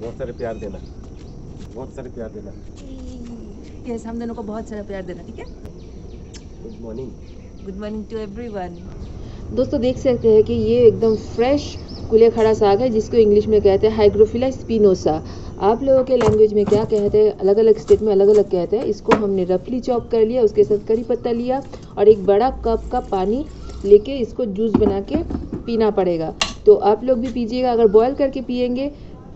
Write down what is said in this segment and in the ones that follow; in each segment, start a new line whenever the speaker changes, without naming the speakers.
बहुत सारे प्यार देना, बहुत सारे प्यार देना।
यस, हम दोनों को बहुत सारा प्यार देना, ठीक है।
Good morning.
Good morning to everyone.
दोस्तों देख सकते हैं कि ये एकदम फ्रेश कुलेखाड़ा साग है जिसको इंग्लिश में कहते हैं हाइग्रोफिला स्पिनोसा। आप लोगों के लैंग्वेज में क्या कहते हैं, अलग अलग स्टेट में अलग अलग कहते हैं। इसको हमने रफली चॉप कर लिया, उसके साथ करी पत्ता लिया और एक बड़ा कप का पानी लेके इसको जूस बना के पीना पड़ेगा। तो आप लोग भी पीजिएगा। अगर बॉयल करके पियेंगे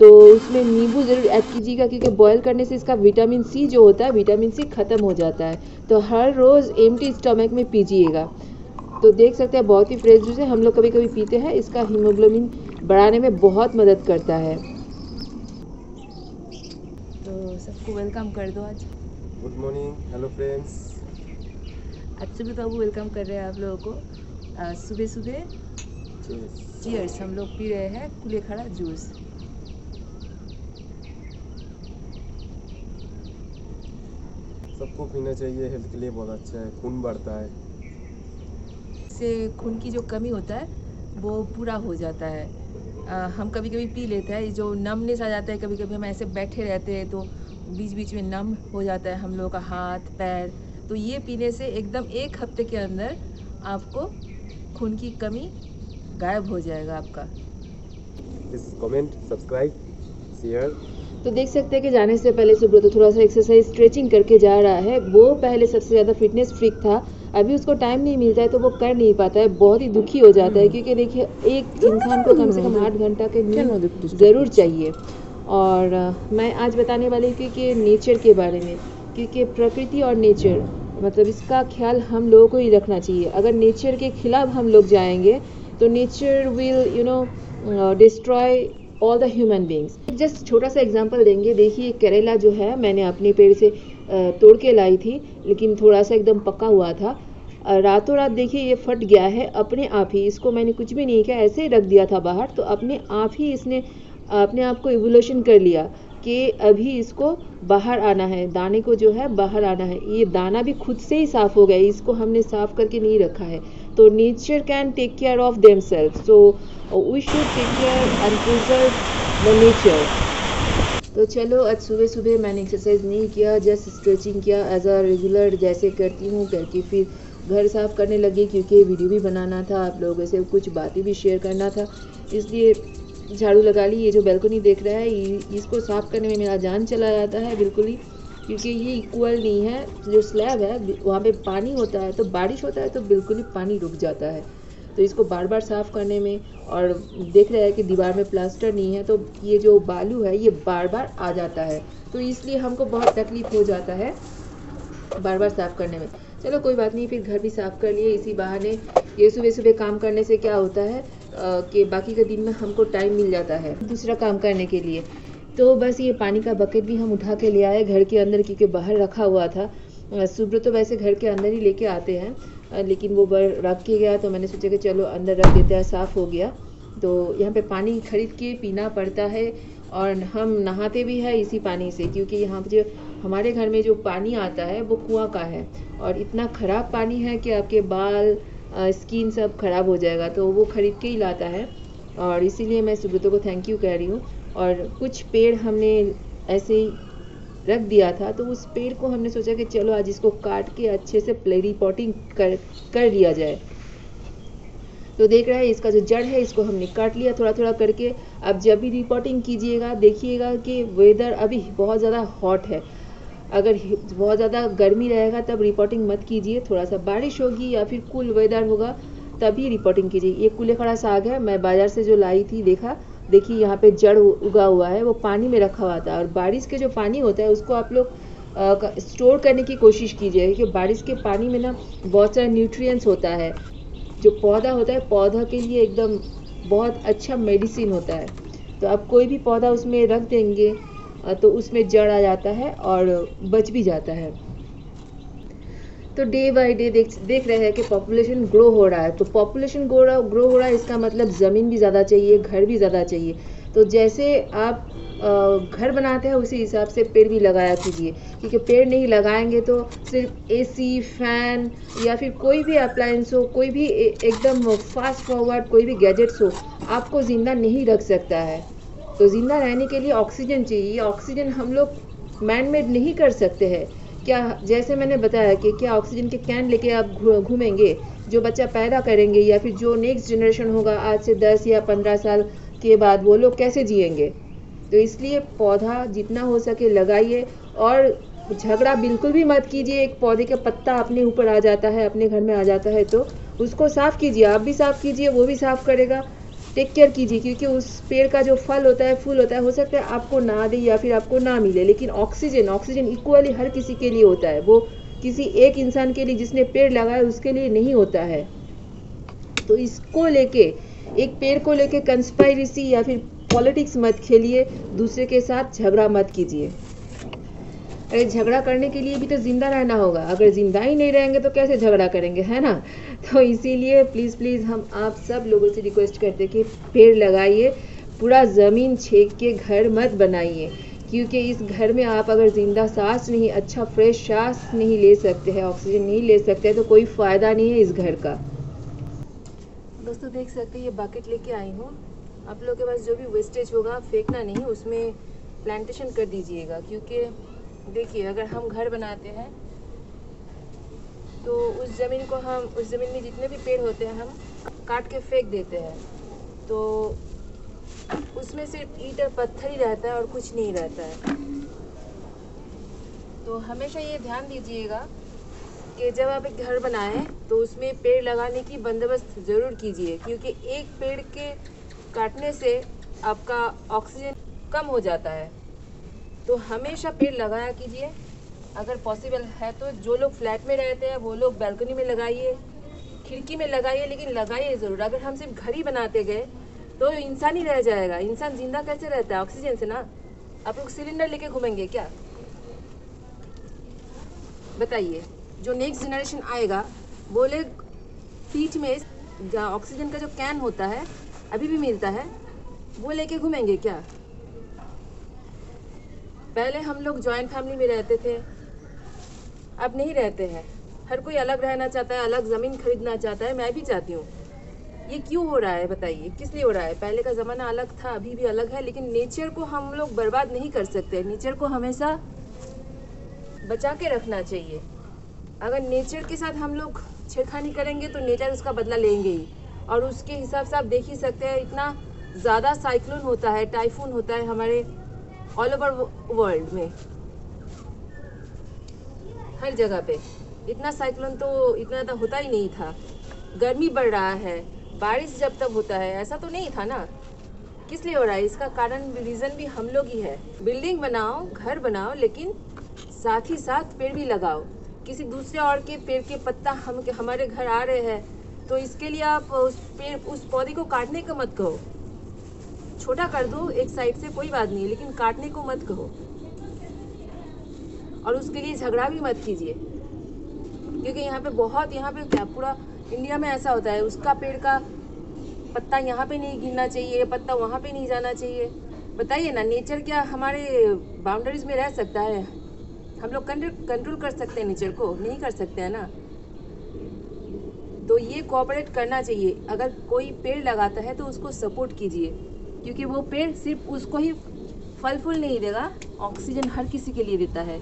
तो उसमें नींबू ज़रूर ऐड कीजिएगा, क्योंकि बॉयल करने से इसका विटामिन सी जो होता है, विटामिन सी ख़त्म हो जाता है। तो हर रोज़ एम्प्टी स्टमक में पीजिएगा। तो देख सकते हैं बहुत ही फ्रेश जूस है, हम लोग कभी कभी पीते हैं। इसका हीमोग्लोबिन बढ़ाने में बहुत मदद करता है।
तो सबको वेलकम कर दो आज।
Good morning, hello friends.
आज सुबह बाबू वेलकम कर रहे हैं आप लोगों को। सुबह सुबह चीयर्स, हम लोग पी रहे हैं कुलेखाड़ा जूस।
सबको पीना चाहिए, हेल्थ के लिए बहुत अच्छा है, खून बढ़ता है।
इससे खून की जो कमी होता है वो पूरा हो जाता है। हम कभी कभी पी लेते हैं, जो नमनेस आ जाता है, कभी कभी हम ऐसे बैठे रहते हैं तो बीच बीच में नम हो जाता है हम लोगों का हाथ पैर। तो ये पीने से एकदम 1 हफ्ते के अंदर आपको खून की कमी गायब हो जाएगा आपका।
Please comment, subscribe, share.
तो देख सकते हैं कि जाने से पहले सुब्रत तो थोड़ा सा एक्सरसाइज स्ट्रेचिंग करके जा रहा है। वो पहले सबसे ज़्यादा फिटनेस फ्रीक था, अभी उसको टाइम नहीं मिलता है तो वो कर नहीं पाता है, बहुत ही दुखी हो जाता है। क्योंकि देखिए एक इंसान को कम से कम 8 घंटा के नींद ज़रूर चाहिए। और मैं आज बताने वाली हूँ कि नेचर के बारे में, क्योंकि प्रकृति और नेचर मतलब इसका ख्याल हम लोगों को ही रखना चाहिए। अगर नेचर के खिलाफ हम लोग जाएंगे तो nature will destroy all the human beings. Just छोटा सा एग्जांपल देंगे। देखिए करेला जो है मैंने अपने पेड़ से तोड़ के लाई थी, लेकिन थोड़ा सा एकदम पका हुआ था। रातों रात देखिए ये फट गया है अपने आप ही। इसको मैंने कुछ भी नहीं किया, ऐसे ही रख दिया था बाहर, तो अपने आप ही इसने अपने आप को इवोल्यूशन कर लिया कि अभी इसको बाहर आना है, दाने को जो है बाहर आना है। ये दाना भी खुद से ही साफ हो गया, इसको हमने साफ करके नहीं रखा है। तो nature can take care of themselves, so we should take care and preserve the nature. तो चलो आज सुबह सुबह मैंने एक्सरसाइज नहीं किया, जस्ट स्ट्रेचिंग किया एज अ रेगुलर जैसे करती हूँ। करके फिर घर साफ करने लगी, क्योंकि वीडियो भी बनाना था, आप लोगों से कुछ बातें भी शेयर करना था, इसलिए झाड़ू लगा ली। ये जो बैल्कनी देख रहा है इसको साफ करने में मेरा जान चला जाता है बिल्कुल ही, क्योंकि ये इक्वल नहीं है। जो स्लैब है वहाँ पे पानी होता है, तो बारिश होता है तो बिल्कुल ही पानी रुक जाता है। तो इसको बार बार साफ़ करने में, और देख रहा है कि दीवार में प्लास्टर नहीं है तो ये जो बालू है ये बार बार आ जाता है, तो इसलिए हमको बहुत तकलीफ़ हो जाता है बार बार साफ़ करने में। चलो कोई बात नहीं, फिर घर भी साफ़ कर लिए इसी बहाने। ये सुबह सुबह काम करने से क्या होता है कि बाकी के दिन में हमको टाइम मिल जाता है दूसरा काम करने के लिए। तो बस ये पानी का बकेट भी हम उठा के ले आए घर के अंदर, क्योंकि बाहर रखा हुआ था। सुब्रत तो वैसे घर के अंदर ही लेके आते हैं, लेकिन वो रख के गया तो मैंने सोचा कि चलो अंदर रख देते हैं, साफ़ हो गया। तो यहाँ पे पानी खरीद के पीना पड़ता है, और हम नहाते भी हैं इसी पानी से, क्योंकि यहाँ पे जो हमारे घर में जो पानी आता है वो कुआं का है, और इतना ख़राब पानी है कि आपके बाल स्किन सब ख़राब हो जाएगा, तो वो ख़रीद के ही लाता है। और इसीलिए मैं सुब्रतों को थैंक यू कह रही हूँ। और कुछ पेड़ हमने ऐसे ही रख दिया था, तो उस पेड़ को हमने सोचा कि चलो आज इसको काट के अच्छे से रिपोर्टिंग कर दिया जाए। तो देख रहे हैं इसका जो जड़ है इसको हमने काट लिया थोड़ा थोड़ा करके। अब जब भी रिपोर्टिंग कीजिएगा देखिएगा कि वेदर अभी बहुत ज़्यादा हॉट है। अगर बहुत ज़्यादा गर्मी रहेगा तब रिपोर्टिंग मत कीजिए, थोड़ा सा बारिश होगी या फिर कूल वेदर होगा तभी रिपोर्टिंग कीजिए। ये कुलेखाड़ा साग है, मैं बाज़ार से जो लाई थी देखिए यहाँ पे जड़ उगा हुआ है, वो पानी में रखा हुआ था। और बारिश के जो पानी होता है उसको आप लोग स्टोर करने की कोशिश कीजिए, क्योंकि बारिश के पानी में ना बहुत सारा न्यूट्रिएंट्स होता है। जो पौधा होता है पौधा के लिए एकदम बहुत अच्छा मेडिसिन होता है। तो आप कोई भी पौधा उसमें रख देंगे तो उसमें जड़ आ जाता है और बच भी जाता है। तो डे बाय डे देख रहे हैं कि पॉपुलेशन ग्रो हो रहा है। तो पॉपुलेशन ग्रो हो रहा है, इसका मतलब ज़मीन भी ज़्यादा चाहिए, घर भी ज़्यादा चाहिए। तो जैसे आप घर बनाते हैं उसी हिसाब से पेड़ भी लगाया कीजिए, क्योंकि पेड़ नहीं लगाएंगे तो सिर्फ एसी फैन या फिर कोई भी अप्लायंस हो, कोई भी एकदम फास्ट फॉरवर्ड कोई भी गैजेट्स हो, आपको ज़िंदा नहीं रख सकता है। तो ज़िंदा रहने के लिए ऑक्सीजन चाहिए। ऑक्सीजन हम लोग मैन मेड नहीं कर सकते हैं क्या? जैसे मैंने बताया कि क्या ऑक्सीजन के कैन लेके आप घूमेंगे? जो बच्चा पैदा करेंगे या फिर जो नेक्स्ट जनरेशन होगा आज से 10 या 15 साल के बाद, वो लोग कैसे जिएंगे? तो इसलिए पौधा जितना हो सके लगाइए, और झगड़ा बिल्कुल भी मत कीजिए। एक पौधे का पत्ता अपने ऊपर आ जाता है, अपने घर में आ जाता है, तो उसको साफ कीजिए, आप भी साफ कीजिए, वो भी साफ करेगा। टेक केयर कीजिए, क्योंकि उस पेड़ का जो फल होता है, फूल होता है, हो सकता है आपको ना दे या फिर आपको ना मिले, लेकिन ऑक्सीजन इक्वली हर किसी के लिए होता है। वो किसी एक इंसान के लिए जिसने पेड़ लगाया उसके लिए नहीं होता है। तो इसको लेके, एक पेड़ को लेके कंस्पायरेसी या फिर पॉलिटिक्स मत खेलिए, दूसरे के साथ झगड़ा मत कीजिए। अरे झगड़ा करने के लिए भी तो जिंदा रहना होगा, अगर जिंदा ही नहीं रहेंगे तो कैसे झगड़ा करेंगे, है ना? तो इसीलिए प्लीज़ हम आप सब लोगों से रिक्वेस्ट करते हैं कि पेड़ लगाइए, पूरा ज़मीन छेक के घर मत बनाइए, क्योंकि इस घर में आप अगर ज़िंदा सांस नहीं, अच्छा फ्रेश सांस नहीं ले सकते हैं, ऑक्सीजन नहीं ले सकते हैं, तो कोई फ़ायदा नहीं है इस घर का। दोस्तों देख सकते हैं, ये बकेट लेके आई हूँ। आप लोगों के पास जो भी वेस्टेज होगा फेंकना नहीं, उसमें प्लांटेशन कर दीजिएगा, क्योंकि देखिए अगर हम घर बनाते हैं तो उस ज़मीन में जितने भी पेड़ होते हैं हम काट के फेंक देते हैं, तो उसमें सिर्फ ईंट और पत्थर ही रहता है और कुछ नहीं रहता है। तो हमेशा ये ध्यान दीजिएगा कि जब आप एक घर बनाएं तो उसमें पेड़ लगाने की बंदोबस्त ज़रूर कीजिए, क्योंकि एक पेड़ के काटने से आपका ऑक्सीजन कम हो जाता है। तो हमेशा पेड़ लगाया कीजिए, अगर पॉसिबल है तो। जो लोग फ्लैट में रहते हैं वो लोग बालकनी में लगाइए, खिड़की में लगाइए, लेकिन लगाइए ज़रूर। अगर हम सिर्फ घर ही बनाते गए तो इंसान ही रह जाएगा। इंसान जिंदा कैसे रहता है? ऑक्सीजन से ना। आप लोग सिलेंडर लेके घूमेंगे क्या? बताइए। जो नेक्स्ट जनरेशन आएगा वो लोग पीठ में ऑक्सीजन का जो कैन होता है, अभी भी मिलता है, वो लेके घूमेंगे क्या? पहले हम लोग जॉइंट फैमिली में रहते थे, अब नहीं रहते हैं। हर कोई अलग रहना चाहता है, अलग ज़मीन खरीदना चाहता है, मैं भी चाहती हूँ। ये क्यों हो रहा है बताइए? किस लिए हो रहा है? पहले का ज़माना अलग था, अभी भी अलग है, लेकिन नेचर को हम लोग बर्बाद नहीं कर सकते। नेचर को हमेशा बचा के रखना चाहिए। अगर नेचर के साथ हम लोग छेड़खानी करेंगे तो नेचर उसका बदला लेंगे ही। और उसके हिसाब से आप देख ही सकते हैं, इतना ज़्यादा साइक्लोन होता है, टाइफून होता है हमारे ऑल ओवर वर्ल्ड में, हर जगह पे। इतना साइक्लोन तो इतना ज़्यादा होता ही नहीं था। गर्मी बढ़ रहा है, बारिश जब तक होता है, ऐसा तो नहीं था ना। किस लिए हो रहा है? इसका कारण, रीज़न भी हम लोग ही है। बिल्डिंग बनाओ, घर बनाओ, लेकिन साथ ही साथ पेड़ भी लगाओ। किसी दूसरे और के पेड़ के पत्ता हमारे घर आ रहे हैं, तो इसके लिए आप उस पौधे को काटने का मत कहो। छोटा कर दो एक साइड से, कोई बात नहीं, लेकिन काटने को मत कहो। और उसके लिए झगड़ा भी मत कीजिए, क्योंकि यहाँ पे क्या पूरा इंडिया में ऐसा होता है, उसका पेड़ का पत्ता यहाँ पे नहीं गिरना चाहिए, पत्ता वहाँ पे नहीं जाना चाहिए। बताइए ना, नेचर क्या हमारे बाउंड्रीज में रह सकता है? हम लोग कंट्रोल कर सकते हैं नेचर को? नहीं कर सकते हैं ना। तो ये कोऑपरेट करना चाहिए। अगर कोई पेड़ लगाता है तो उसको सपोर्ट कीजिए, क्योंकि वो पेड़ सिर्फ उसको ही फल फूल नहीं देगा, ऑक्सीजन हर किसी के लिए देता है।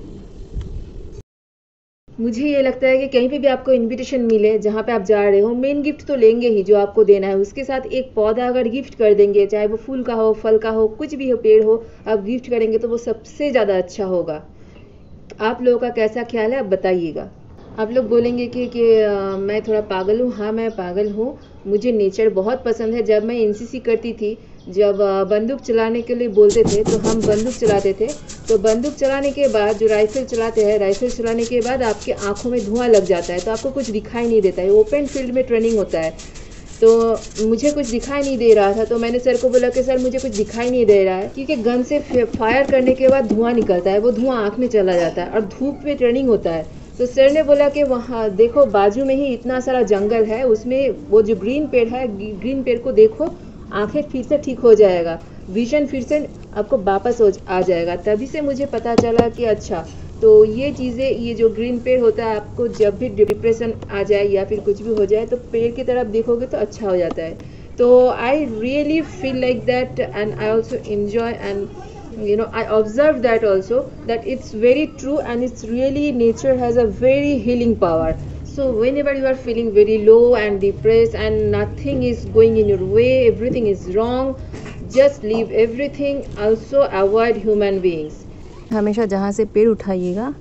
मुझे ये लगता है कि कहीं पे भी आपको इनविटेशन मिले, जहाँ पे आप जा रहे हो, मेन गिफ्ट तो लेंगे ही जो आपको देना है। उसके साथ एक पौधा अगर गिफ्ट कर देंगे, चाहे वो फूल का हो, फल का हो, कुछ भी हो, पेड़ हो, आप गिफ्ट करेंगे तो वो सबसे ज़्यादा अच्छा होगा। आप लोगों का कैसा ख्याल है, आप बताइएगा। आप लोग बोलेंगे कि मैं थोड़ा पागल हूँ। हाँ, मैं पागल हूँ। मुझे नेचर बहुत पसंद है। जब मैं एनसीसी करती थी, जब बंदूक चलाने के लिए बोलते थे तो हम बंदूक चलाते थे। तो बंदूक चलाने के बाद जो राइफल चलाते हैं, राइफल चलाने के बाद आपके आंखों में धुआं लग जाता है, तो आपको कुछ दिखाई नहीं देता है। ओपन फील्ड में ट्रेनिंग होता है, तो मुझे कुछ दिखाई नहीं दे रहा था। तो मैंने सर को बोला कि सर मुझे कुछ दिखाई नहीं दे रहा है, क्योंकि गन से फायर करने के बाद धुआं निकलता है, वो धुआं आँख में चला जाता है और धूप में ट्रेनिंग होता है। तो सर ने बोला कि वहाँ देखो, बाजू में ही इतना सारा जंगल है, उसमें वो जो ग्रीन पेड़ है, ग्रीन पेड़ को देखो, आंखें फिर से ठीक हो जाएगा, विजन फिर से आपको वापस आ जाएगा। तभी से मुझे पता चला कि अच्छा, तो ये चीज़ें, ये जो ग्रीन पेड़ होता है, आपको जब भी डिप्रेशन आ जाए या फिर कुछ भी हो जाए तो पेड़ की तरफ देखोगे तो अच्छा हो जाता है। तो I really feel like that and I also enjoy and I observed that also, that it's very true and it's really, nature has a very healing power. So whenever you are feeling very low and depressed and nothing is going in your way, everything is wrong, just leave everything. Also avoid human beings.
हमेशा जहाँ से पेड़ उठाइएगा,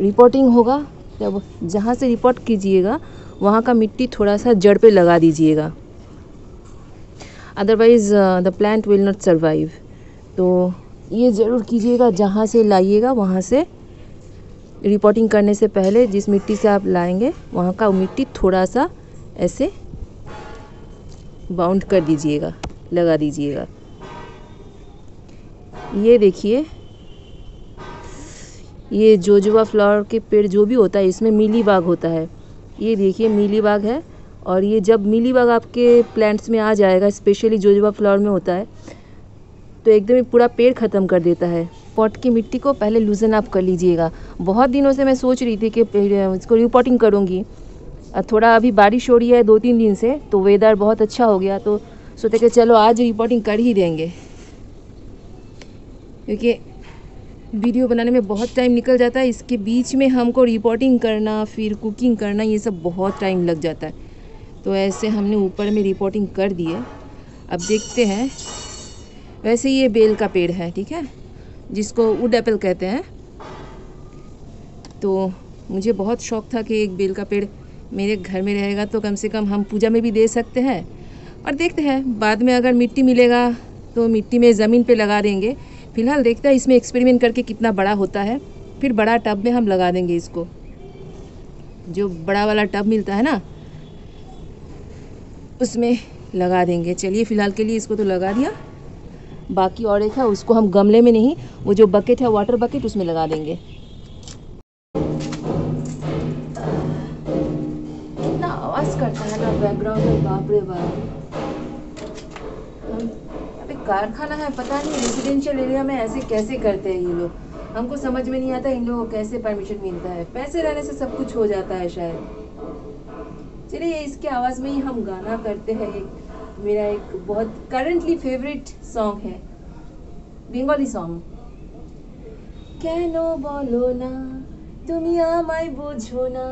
reporting होगा, जब जहाँ से report कीजिएगा वहाँ का मिट्टी थोड़ा सा जड़ पे लगा दीजिएगा, otherwise the plant will not survive. तो ये ज़रूर कीजिएगा, जहाँ से लाइएगा वहाँ से रिपोर्टिंग करने से पहले जिस मिट्टी से आप लाएंगे वहाँ का मिट्टी थोड़ा सा ऐसे बाउंड कर दीजिएगा, लगा दीजिएगा। ये देखिए, ये जोजोबा फ्लावर के पेड़ जो भी होता है इसमें मीलीबाग होता है। ये देखिए मीलीबाग है, और ये जब मीलीबाग आपके प्लांट्स में आ जाएगा, स्पेशली जोजोबा फ्लावर में होता है, तो एकदम ही पूरा पेड़ ख़त्म कर देता है। पॉट की मिट्टी को पहले लूजन अप कर लीजिएगा। बहुत दिनों से मैं सोच रही थी कि इसको रिपोर्टिंग करूँगी, थोड़ा अभी बारिश हो रही है 2-3 दिन से, तो वेदर बहुत अच्छा हो गया, तो सोचे कि चलो आज रिपोर्टिंग कर ही देंगे, क्योंकि वीडियो बनाने में बहुत टाइम निकल जाता है। इसके बीच में हमको रिपोर्टिंग करना, फिर कुकिंग करना, ये सब बहुत टाइम लग जाता है। तो ऐसे हमने ऊपर में रिपोर्टिंग कर दी है। अब देखते हैं। वैसे ये बेल का पेड़ है, ठीक है, जिसको वुड एप्पल कहते हैं। तो मुझे बहुत शौक था कि एक बेल का पेड़ मेरे घर में रहेगा तो कम से कम हम पूजा में भी दे सकते हैं। और देखते हैं बाद में अगर मिट्टी मिलेगा तो मिट्टी में ज़मीन पे लगा देंगे। फिलहाल देखते हैं इसमें एक्सपेरिमेंट करके कितना बड़ा होता है, फिर बड़ा टब में हम लगा देंगे इसको। जो बड़ा वाला टब मिलता है ना, उसमें लगा देंगे। चलिए फ़िलहाल के लिए इसको तो लगा दिया, बाकी और एक है उसको हम गमले में नहीं, वो जो बकेट है वाटर बकेट, उसमें लगा देंगे। कितना आवाज़ करता है ना बैकग्राउंड में, बाप रे बाप। अबे कारखाना है, पता नहीं रेजिडेंशियल एरिया में ऐसे कैसे करते हैं ये लोग, हमको समझ में नहीं आता इन लोगों को कैसे परमिशन मिलता है। पैसे रहने से सब कुछ हो जाता है शायद। चलिए इसके आवाज़ में ही हम गाना करते हैं। मेरा एक बहुत करंटली फेवरेट सॉन्ग है, बेंगली सॉन्ग। কেন বলো না তুমি আমায় বোঝো না,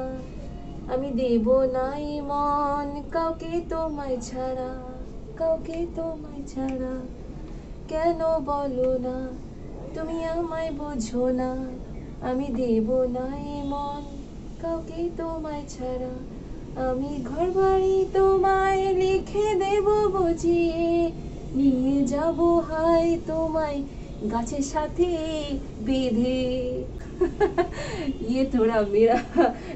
আমি দেব নাই মন কাউকে তোমায় ছাড়া, কাউকে তোমায় ছাড়া। কেন বলো না তুমি আমায় বোঝো না, আমি দেব নাই মন কাউকে তোমায় ছাড়া। আমি ঘর বাড়ি তোমায় লিখে দেব বুঝিয়ে, নিয়ে যাব হায় তোমায় গাছের সাথে বেঁধে। ये थोड़ा मेरा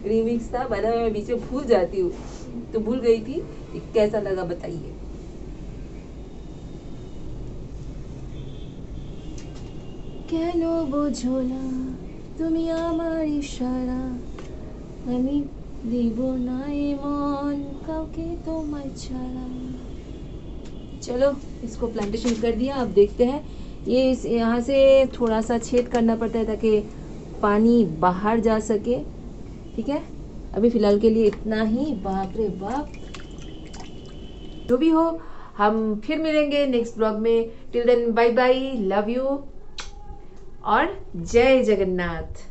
रिमिक्स था, बाद में मैं बीच में भूल जाती हूँ, तो भूल गई थी। कैसा लगा बताइए। কেন বোঝো না তুমি আমার ইশারা, আমি দেব না মন কাউকে তোমায় ছাড়া। चलो इसको प्लांटेशन कर दिया। अब देखते हैं, ये यहाँ से थोड़ा सा छेद करना पड़ता है ताकि पानी बाहर जा सके, ठीक है। अभी फ़िलहाल के लिए इतना ही। बाप रे बाप। जो भी हो, हम फिर मिलेंगे नेक्स्ट ब्लॉग में। Till then bye bye, love you और जय जगन्नाथ।